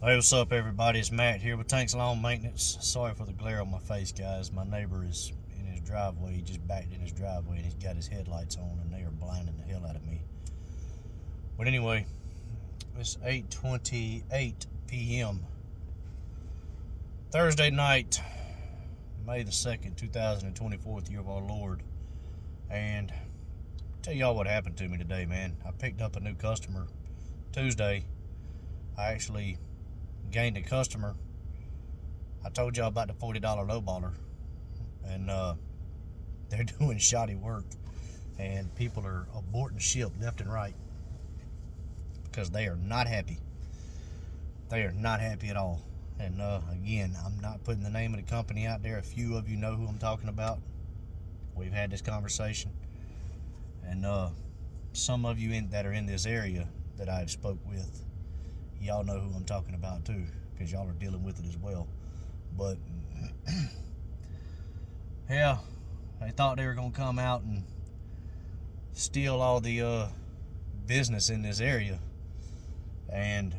Hey, what's up, everybody? It's Matt here with Tanks Lawn Maintenance. Sorry for the glare on my face, guys. My neighbor is in his driveway. He just backed in his driveway and he's got his headlights on and they are blinding the hell out of me. But anyway, it's 8:28 p.m. Thursday night, May the 2nd, 2024, year of our Lord. And I'll tell y'all what happened to me today, man. I picked up a new customer Tuesday. I actually gained a customer. I told y'all about the $40 lowballer, and they're doing shoddy work, and people are aborting ship left and right because they are not happy. They are not happy at all. And again, I'm not putting the name of the company out there. A few of you know who I'm talking about. We've had this conversation, and some of you that are in this area that I've spoke with, y'all know who I'm talking about too, because y'all are dealing with it as well. But yeah, they thought they were gonna come out and steal all the business in this area, and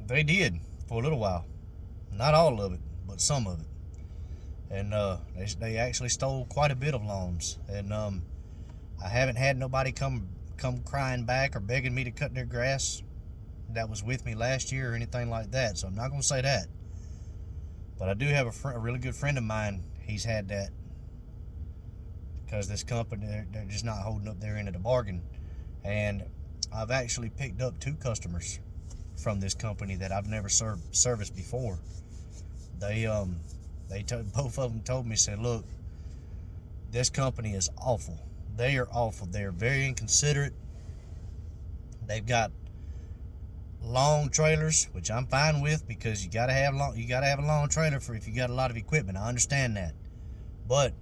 they did for a little while. Not all of it, but some of it. And they actually stole quite a bit of lawns. And I haven't had nobody come crying back or begging me to cut their grass that was with me last year or anything like that, so I'm not going to say that. But I do have a really good friend of mine. He's had that because this company, they're just not holding up their end of the bargain. And I've actually picked up 2 customers from this company that I've never serviced before. Both of them told me, said, look, this company is awful. They are awful. They are very inconsiderate. They've got long trailers, which I'm fine with, because you gotta have a long trailer for if you got a lot of equipment. I understand that. But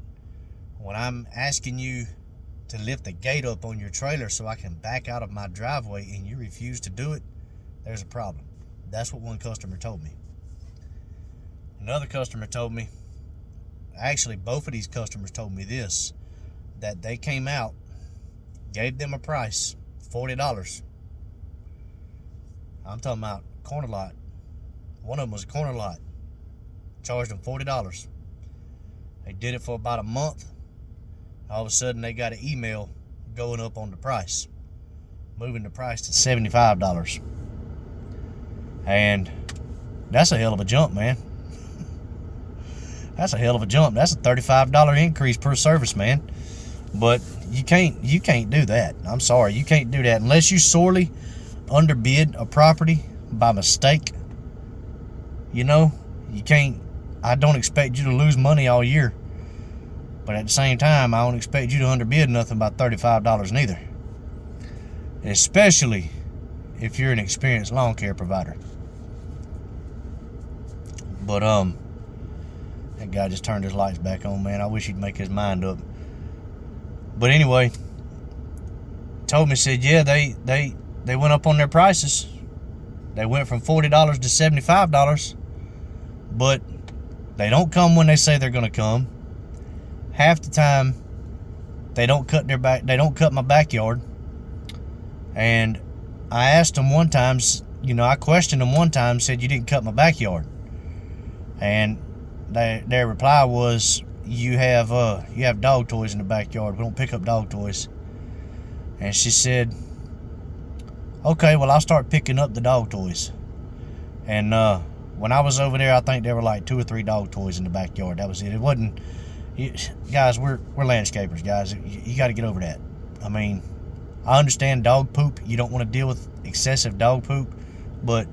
when I'm asking you to lift the gate up on your trailer so I can back out of my driveway and you refuse to do it, there's a problem. That's what one customer told me. Another customer told me, actually both of these customers told me this, that they came out, gave them a price, $40. I'm talking about corner lot. One of them was a corner lot. Charged them $40. They did it for about a month. All of a sudden they got an email going up on the price, moving the price to $75. And that's a hell of a jump, man. That's a hell of a jump. That's a $35 increase per service, man. But you can't do that. I'm sorry, you can't do that unless you sorely underbid a property by mistake. You know, you can't. I don't expect you to lose money all year, but at the same time, I don't expect you to underbid nothing by $35 neither. Especially if you're an experienced lawn care provider. But that guy just turned his lights back on, man. I wish he'd make his mind up. But anyway, told me, said, yeah, they went up on their prices. They went from $40 to $75, but they don't come when they say they're going to come. Half the time, they don't cut my backyard. And I asked them one time, I questioned them one time, said, you didn't cut my backyard. And their reply was, you have dog toys in the backyard. We don't pick up dog toys. And she said, okay, well, I'll start picking up the dog toys. And when I was over there, I think there were like 2 or 3 dog toys in the backyard. That was it. It wasn't, guys, we're landscapers, guys. You got to get over that. I mean, I understand dog poop. You don't want to deal with excessive dog poop, but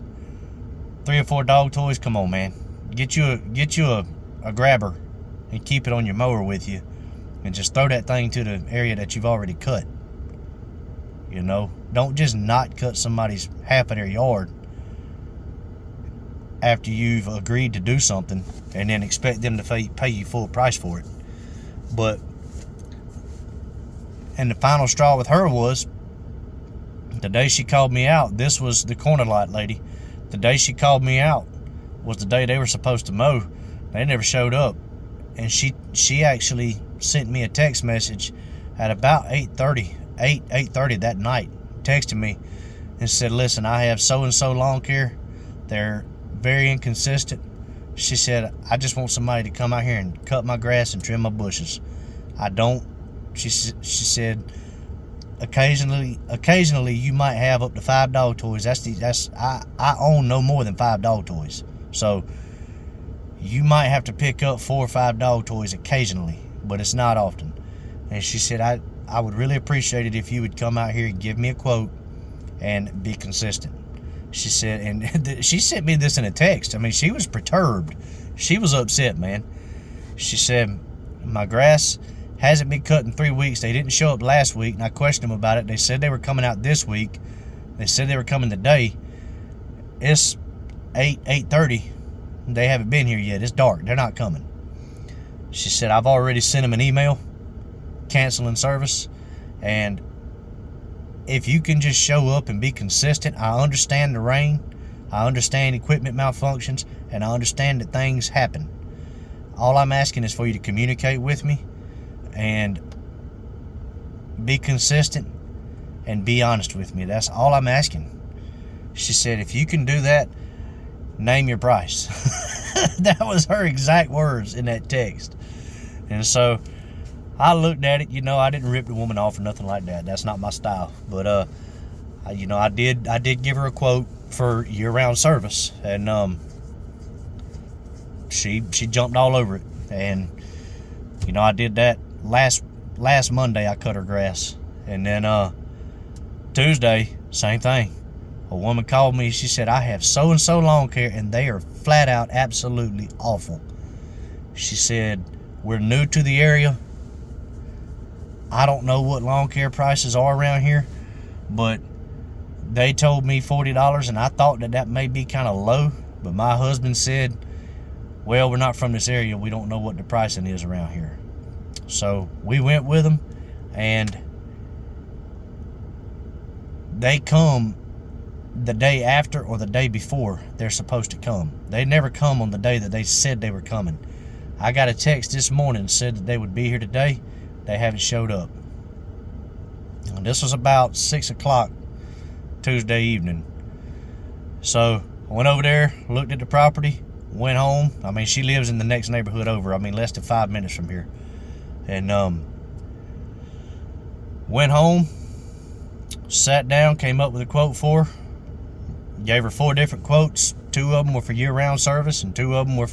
3 or 4 dog toys, come on, man. Get you a grabber and keep it on your mower with you, and just throw that thing to the area that you've already cut. You know, don't just not cut somebody's half of their yard after you've agreed to do something and then expect them to pay you full price for it. But, and the final straw with her was the day she called me out. This was the corner lot lady. The day she called me out was the day they were supposed to mow. They never showed up. And she actually sent me a text message at about 8:30 that night, texting me and said, listen, I have so-and-so lawn care. They're very inconsistent. She said, I just want somebody to come out here and cut my grass and trim my bushes. I don't, she said, occasionally you might have up to 5 dog toys. I own no more than 5 dog toys. So you might have to pick up 4 or 5 dog toys occasionally, but it's not often. And she said, I would really appreciate it if you would come out here and give me a quote and be consistent. She said, and she sent me this in a text. I mean, she was perturbed. She was upset, man. She said, my grass hasn't been cut in 3 weeks. They didn't show up last week, and I questioned them about it. They said they were coming out this week. They said they were coming today. It's 8:30. They haven't been here yet. It's dark. They're not coming. She said, I've already sent them an email canceling service, and if you can just show up and be consistent. I understand the rain, I understand equipment malfunctions, and I understand that things happen. All I'm asking is for you to communicate with me and be consistent and be honest with me. That's all I'm asking. She said, if you can do that, name your price. That was her exact words in that text. And so I looked at it. I didn't rip the woman off or nothing like that. That's not my style. But I did give her a quote for year-round service, and she jumped all over it. And I did that last Monday. I cut her grass, and then Tuesday, same thing. A woman called me. She said, I have so-and-so lawn care, and they are flat out absolutely awful. She said, we're new to the area. I don't know what lawn care prices are around here, but they told me $40, and I thought that may be kind of low. But my husband said, well, we're not from this area. We don't know what the pricing is around here. So we went with them, and they come the day after or the day before they're supposed to come. They never come on the day that they said they were coming. I got a text this morning that said that they would be here today. They haven't showed up. And this was about 6 o'clock Tuesday evening. So I went over there, looked at the property, went home. I mean, she lives in the next neighborhood over. I mean, less than 5 minutes from here. And went home, sat down, came up with a quote for her. Gave her 4 different quotes. 2 of them were for year-round service, and 2 of them were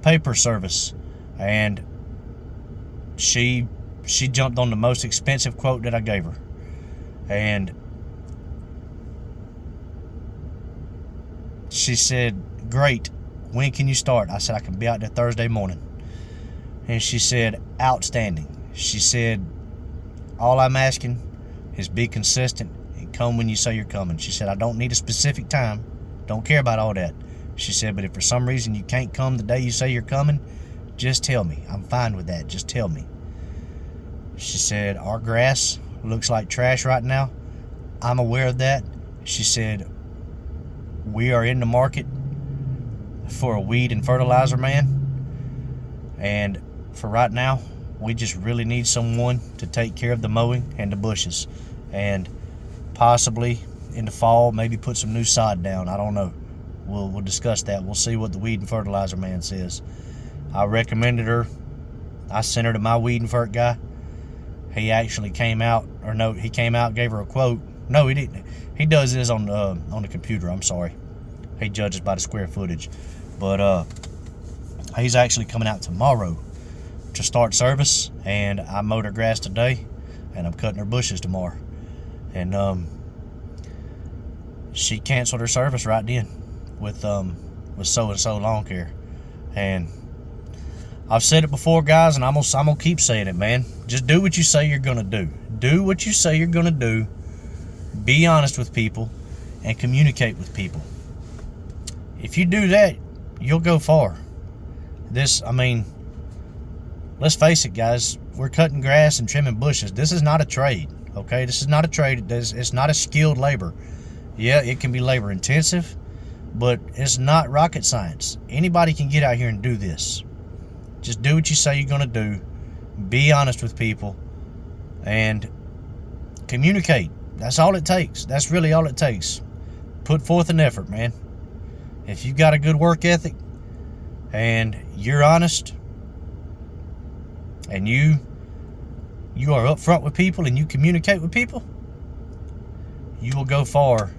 paper service. And she jumped on the most expensive quote that I gave her. And she said, great, when can you start? I said, I can be out there Thursday morning. And she said, outstanding. She said, all I'm asking is be consistent and come when you say you're coming. She said, I don't need a specific time. Don't care about all that. She said, but if for some reason you can't come the day you say you're coming, just tell me. I'm fine with that. Just tell me. She said, our grass looks like trash right now. I'm aware of that. She said, we are in the market for a weed and fertilizer man. And for right now, we just really need someone to take care of the mowing and the bushes. And possibly in the fall, maybe put some new sod down. I don't know. We'll discuss that. We'll see what the weed and fertilizer man says. I recommended her. I sent her to my weed and fert guy. He actually came out, he came out, gave her a quote. No, he didn't. He does this on the computer. I'm sorry. He judges by the square footage. But he's actually coming out tomorrow to start service, and I mowed her grass today, and I'm cutting her bushes tomorrow. And she canceled her service right then with so-and-so lawn care. And I've said it before, guys, and I'm gonna keep saying it, man. Just do what you say you're gonna do. Do what you say you're gonna do. Be honest with people and communicate with people. If you do that, you'll go far. Let's face it, guys. We're cutting grass and trimming bushes. This is not a trade, okay? This is not a trade. It's not a skilled labor. Yeah, it can be labor intensive, but it's not rocket science. Anybody can get out here and do this. Just do what you say you're going to do. Be honest with people and communicate. That's all it takes. That's really all it takes. Put forth an effort, man. If you got a good work ethic and you're honest and you are upfront with people and you communicate with people, you will go far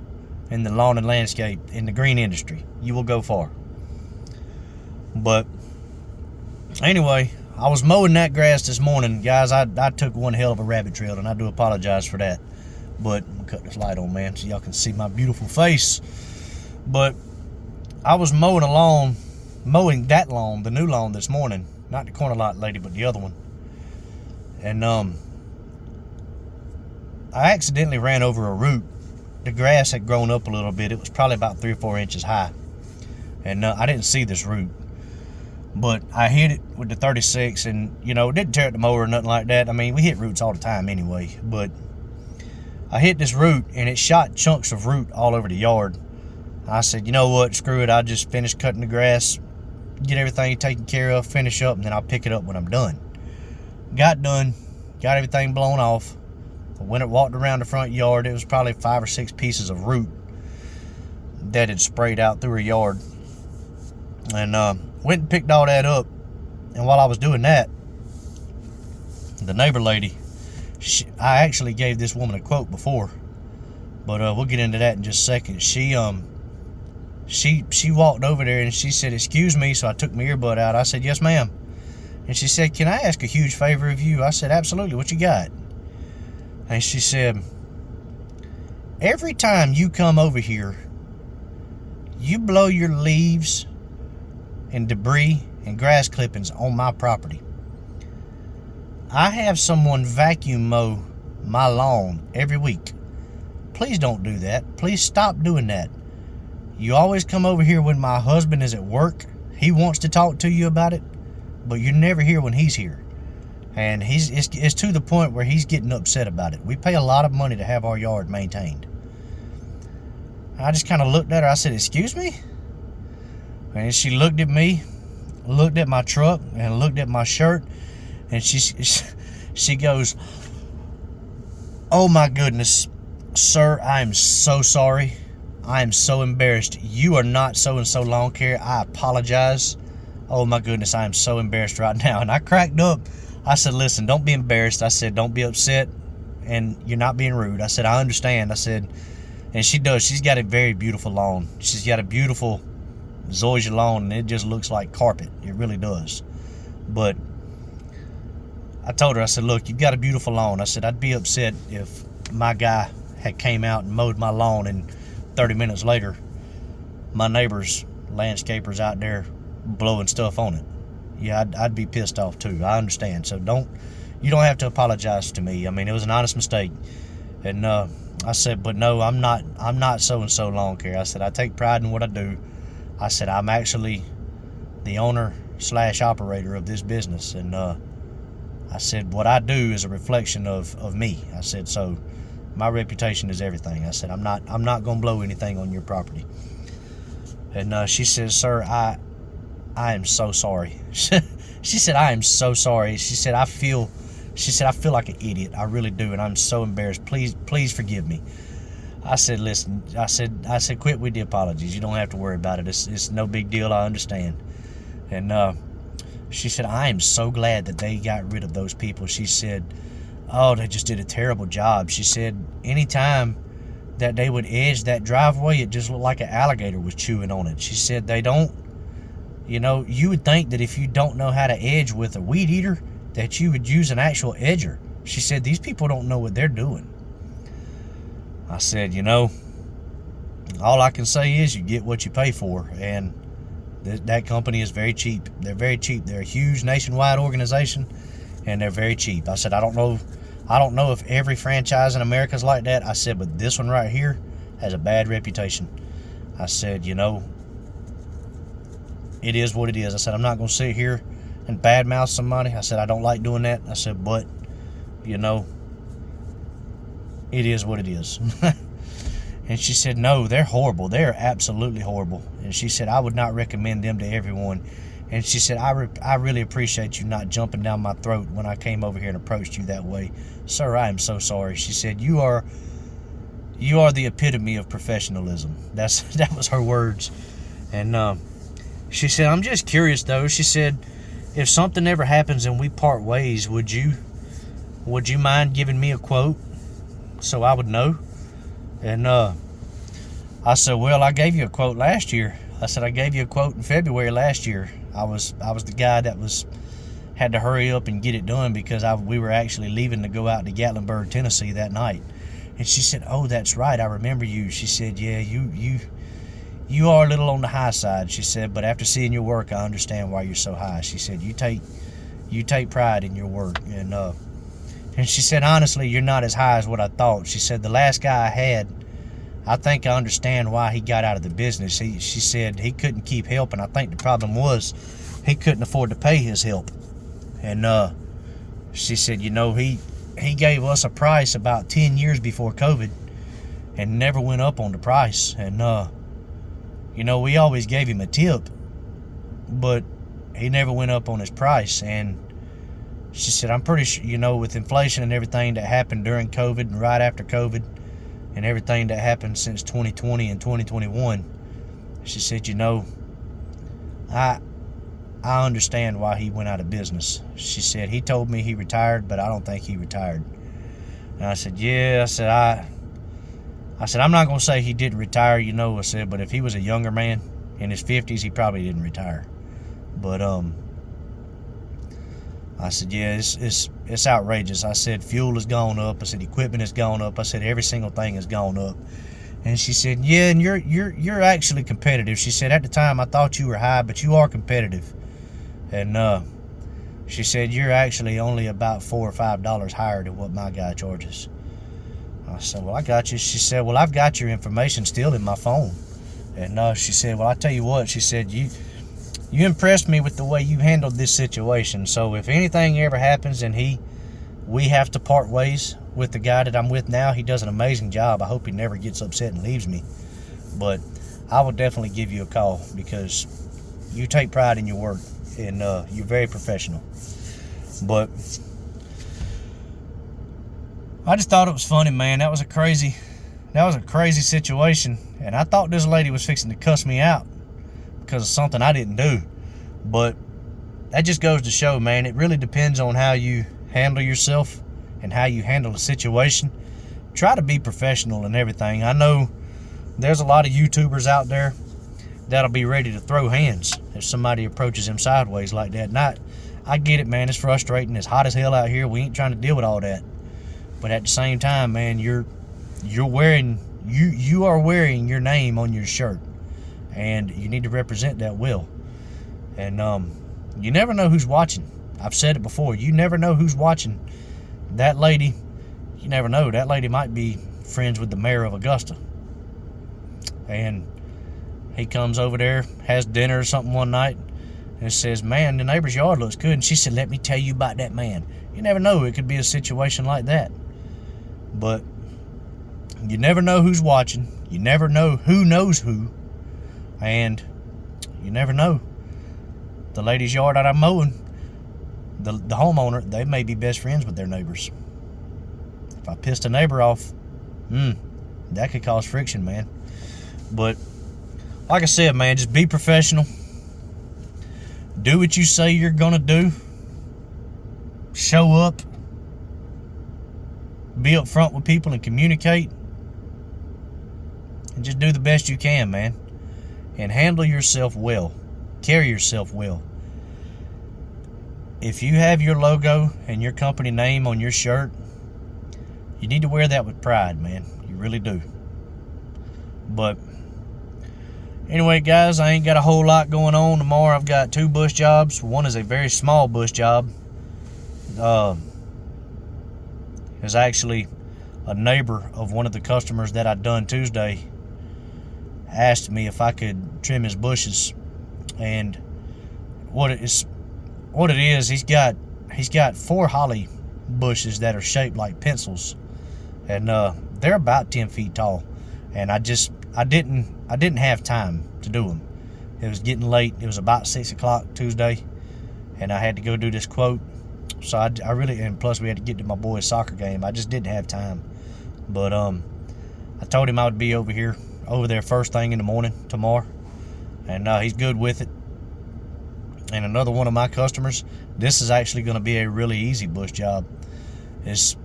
in the lawn and landscape, in the green industry. You will go far. But anyway, I was mowing that grass this morning, guys. I took one hell of a rabbit trail, and I do apologize for that. But I'm gonna cut this light on, man, so y'all can see my beautiful face. But I was mowing that lawn, the new lawn this morning, not the corner lot lady, but the other one. And I accidentally ran over a root. The grass had grown up a little bit. It was probably about 3 or 4 inches high, and I didn't see this root. But I hit it with the 36, and, you know, it didn't tear up the mower or nothing like that. I mean, we hit roots all the time anyway. But I hit this root, and it shot chunks of root all over the yard. I said, you know what, screw it. I'll just finish cutting the grass, get everything taken care of, finish up, and then I'll pick it up when I'm done. Got done, got everything blown off. I went and walked around the front yard. It was probably 5 or 6 pieces of root that had sprayed out through her yard. And went and picked all that up. And while I was doing that, the neighbor lady, I actually gave this woman a quote before, but we'll get into that in just a second. She walked over there and she said, "Excuse me." So I took my earbud out. I said, "Yes, ma'am." And she said, "Can I ask a huge favor of you?" I said, "Absolutely. What you got?" And she said, "Every time you come over here, you blow your leaves and debris and grass clippings on my property. I have someone vacuum mow my lawn every week. Please don't do that. Please stop doing that. You always come over here when my husband is at work. He wants to talk to you about it, but you're never here when he's here. And it's to the point where he's getting upset about it. We pay a lot of money to have our yard maintained." I just kind of looked at her. I said, "Excuse me?" And she looked at me, looked at my truck, and looked at my shirt, and she goes, "Oh my goodness, sir, I am so sorry. I am so embarrassed. You are not so-and-so lawn care. I apologize. Oh my goodness, I am so embarrassed right now." And I cracked up. I said, "Listen, don't be embarrassed." I said, "Don't be upset, and you're not being rude." I said, "I understand." I said, and she does. She's got a very beautiful lawn. She's got a beautiful zoysia lawn, and it just looks like carpet. It really does. But I told her, I said, "Look, you've got a beautiful lawn." I said, "I'd be upset if my guy had came out and mowed my lawn, and 30 minutes later, my neighbor's landscaper's out there blowing stuff on it. Yeah, I'd be pissed off too. I understand. So you don't have to apologize to me. I mean, it was an honest mistake." And I said, "But no, I'm not so-and-so lawn care." I said, "I take pride in what I do." I said, "I'm actually the owner/operator of this business." And I said, "What I do is a reflection of me." I said, "So my reputation is everything." I said, I'm not going to blow anything on your property." And she says, "Sir, I am so sorry." She said, "I am so sorry." She said, I feel like an idiot. I really do. And I'm so embarrassed. Please forgive me." I said, "Listen," I said, "Quit with the apologies. You don't have to worry about it. It's no big deal. I understand." And she said, "I am so glad that they got rid of those people." She said, "Oh, they just did a terrible job." She said, "Anytime that they would edge that driveway, it just looked like an alligator was chewing on it." She said, "They don't, you would think that if you don't know how to edge with a weed eater, that you would use an actual edger." She said, "These people don't know what they're doing." I said, all I can say is you get what you pay for, and that company is very cheap. They're very cheap. They're a huge nationwide organization, and they're very cheap. I said, I don't know if every franchise in America is like that. I said, but this one right here has a bad reputation. I said, it is what it is. I said, I'm not going to sit here and badmouth somebody. I said, I don't like doing that. I said, but, it is what it is. And she said, "No, they're horrible. They're absolutely horrible." And she said, "I would not recommend them to everyone." And she said, I really appreciate you not jumping down my throat when I came over here and approached you that way. Sir, I am so sorry." She said, "You are you are the epitome of professionalism. That was her words. And she said, I'm just curious though. She said, if something ever happens and we part ways, would you mind giving me a quote so I would know? And I said, well, I gave you a quote last year. I said, I gave you a quote in February last year. I was the guy that had to hurry up and get it done because we were actually leaving to go out to Gatlinburg, Tennessee that night. And she said, oh, that's right, I remember you. She said, yeah, you are a little on the high side. She said, but after seeing your work, I understand why you're so high. She said, you take pride in your work. And she said, honestly, you're not as high as what I thought. She said, the last guy I had, I think I understand why he got out of the business. She said he couldn't keep helping. I think the problem was he couldn't afford to pay his help. And she said, he gave us a price about 10 years before COVID and never went up on the price. And, we always gave him a tip, but he never went up on his price. And she said, I'm pretty sure, with inflation and everything that happened during COVID and right after COVID and everything that happened since 2020 and 2021, she said, I understand why he went out of business. She said, he told me he retired, but I don't think he retired. And I said, yeah. I said, I'm not going to say he didn't retire, I said, but if he was a younger man in his 50s, he probably didn't retire. But, I said, yeah, it's outrageous. I said, fuel has gone up. I said, equipment has gone up. I said, every single thing has gone up. And she said, yeah, and you're actually competitive. She said, at the time I thought you were high, but you are competitive. And she said, you're actually only about $4 or $5 higher than what my guy charges. I said, well, I got you. She said, well, I've got your information still in my phone. And she said, well, I tell you what, she said, you impressed me with the way you handled this situation. So if anything ever happens and we have to part ways with the guy that I'm with now, he does an amazing job. I hope he never gets upset and leaves me. But I will definitely give you a call because you take pride in your work and you're very professional. But I just thought it was funny, man. That was a crazy situation. And I thought this lady was fixing to cuss me out because of something I didn't do. But that just goes to show, man, it really depends on how you handle yourself and how you handle a situation. Try to be professional and everything. I know there's a lot of YouTubers out there that'll be ready to throw hands if somebody approaches them sideways like that. I get it, man. It's frustrating. It's hot as hell out here. We ain't trying to deal with all that. But at the same time, man, you are wearing your name on your shirt, and you need to represent that well. And you never know who's watching. I've said it before. You never know who's watching. That lady, you never know. That lady might be friends with the mayor of Augusta. And he comes over there, has dinner or something one night, and says, man, the neighbor's yard looks good. And she said, let me tell you about that man. You never know. It could be a situation like that. But you never know who's watching. You never know who knows who. And you never know. The lady's yard that I'm mowing, the homeowner, they may be best friends with their neighbors. If I pissed a neighbor off, that could cause friction, man. But like I said, man, just be professional. Do what you say you're gonna do. Show up. Be upfront with people and communicate. And just do the best you can, man. And handle yourself well. Carry yourself well. If you have your logo and your company name on your shirt, you need to wear that with pride, man. You really do. But anyway, guys, I ain't got a whole lot going on tomorrow. I've got 2 bush jobs. One is a very small bush job. Is actually a neighbor of one of the customers that I done Tuesday asked me if I could trim his bushes. And what it is, he's got 4 holly bushes that are shaped like pencils, and they're about 10 feet tall. And I didn't have time to do them. It was getting late. It was about 6 o'clock Tuesday, and I had to go do this quote. So I really, and plus we had to get to my boy's soccer game. I just didn't have time. But I told him I would be over there first thing in the morning tomorrow, and he's good with it. And another one of my customers, this is actually going to be a really easy bush job. There's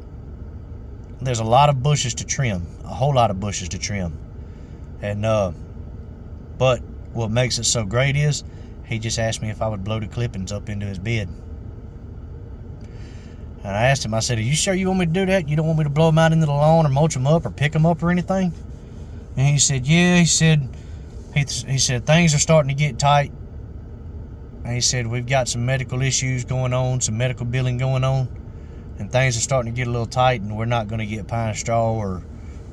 a lot of bushes to trim, a whole lot of bushes to trim, and but what makes it so great is he just asked me if I would blow the clippings up into his bed. And I asked him, I said, are you sure you want me to do that? You don't want me to blow them out into the lawn or mulch them up or pick them up or anything? And he said, yeah. He said things are starting to get tight. And he said, we've got some medical issues going on, some medical billing going on, and things are starting to get a little tight, and we're not going to get pine straw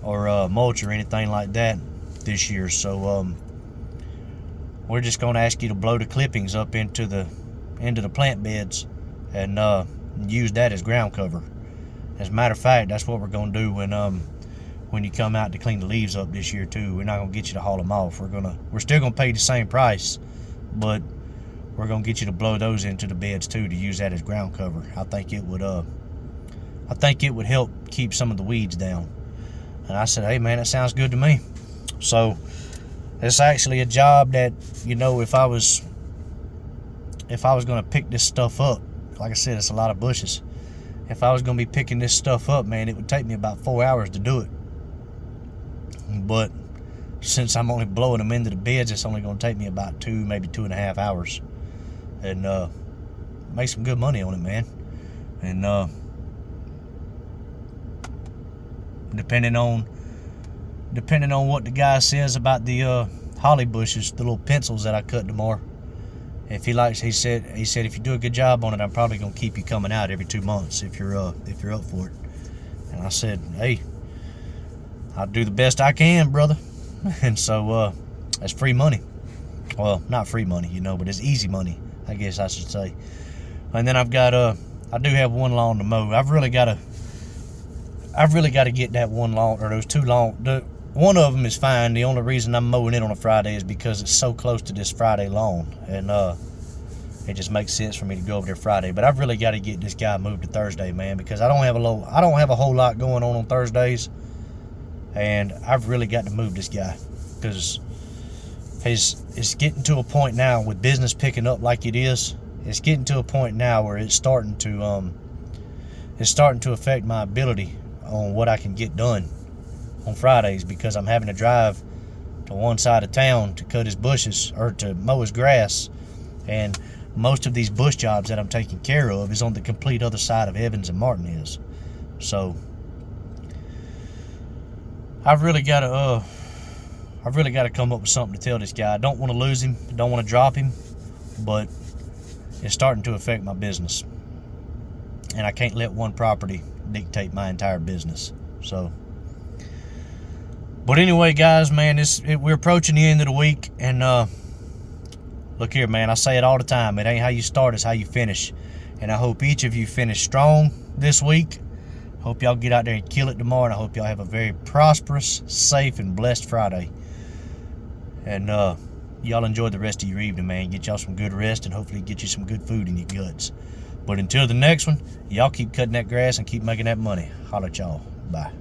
or mulch or anything like that this year. So we're just going to ask you to blow the clippings up into the plant beds and use that as ground cover. As a matter of fact, that's what we're going to do when you come out to clean the leaves up this year too. We're not going to get you to haul them off. We're still going to pay the same price, but we're going to get you to blow those into the beds too, to use that as ground cover. I think it would help keep some of the weeds down. And I said, hey man, that sounds good to me. So it's actually a job that, you know, if I was going to pick this stuff up, like I said, it's a lot of bushes. If I was going to be picking this stuff up, man, it would take me about 4 hours to do it. But since I'm only blowing them into the beds, it's only going to take me about 2, maybe 2.5 hours. And make some good money on it, man. And depending on what the guy says about the holly bushes, the little pencils that I cut tomorrow, if he said if you do a good job on it, I'm probably gonna keep you coming out every 2 months if you're up for it. And I said, hey, I'll do the best I can, brother. And so that's free money. Well, not free money, you know, but it's easy money, I guess I should say. And then I do have one lawn to mow. I've really got to get that one lawn, or those 2 lawn. One of them is fine. The only reason I'm mowing it on a Friday is because it's so close to this Friday lawn, and it just makes sense for me to go over there Friday. But I've really got to get this guy moved to Thursday, man, because I don't have a whole lot going on Thursdays, and I've really got to move this guy because it's getting to a point now with business picking up like it is. It's getting to a point now where it's starting to affect my ability on what I can get done on Fridays, because I'm having to drive to one side of town to cut his bushes or to mow his grass, and most of these bush jobs that I'm taking care of is on the complete other side of Evans and Martinez. So I've really got to come up with something to tell this guy. I don't want to lose him, I don't want to drop him, but it's starting to affect my business, and I can't let one property dictate my entire business. So, but anyway, guys, man, we're approaching the end of the week, and look here, man, I say it all the time, it ain't how you start, it's how you finish. And I hope each of you finish strong this week. Hope y'all get out there and kill it tomorrow, and I hope y'all have a very prosperous, safe, and blessed Friday. And y'all enjoy the rest of your evening, man. Get y'all some good rest, and hopefully get you some good food in your guts. But until the next one, y'all keep cutting that grass and keep making that money. Holla at y'all. Bye.